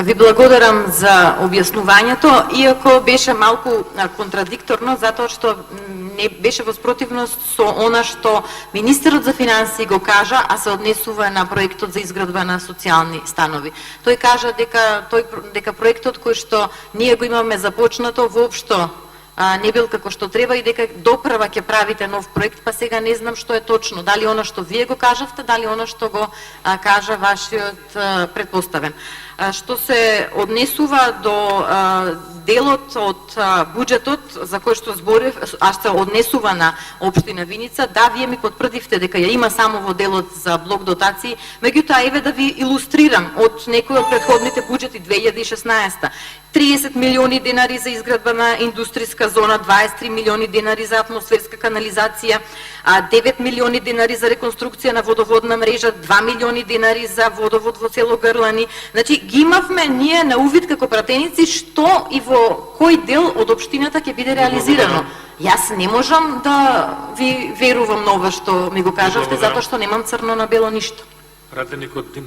Ви благодарам за објаснувањето, иако беше малку контрадикторно, затоа што не беше во спротивност со она што министерот за финансии го кажа, а се однесува на проектот за изградба на социјални станови. Тој кажа дека проектот кој што ние го имаме започнато воопшто не бил како што треба и дека допрва ќе правите нов проект, па сега не знам што е точно, дали она што вие го кажавте, дали она што го кажа вашиот претпоставен. Што се однесува до делот од буџетот за кој што зборев, а се однесува на општина Виница, да, вие ми потврдивте дека ја има само во делот за блок дотации, меѓутоа еве да ви илустрирам од некои од претходните буџети 2016 30 милиони денари за изградба на индустријска зона, 23 милиони денари за атмосферска канализација, 9 милиони денари за реконструкција на водоводна мрежа, 2 милиони денари за водовод во село Грлани. Значи ги имавме ние на увид како пратеници што и во кој дел од општината ќе биде реализирано. Јас не можам да ви верувам на ова што ми го кажавте, затоа што немам црно на бело ништо. Пратеникот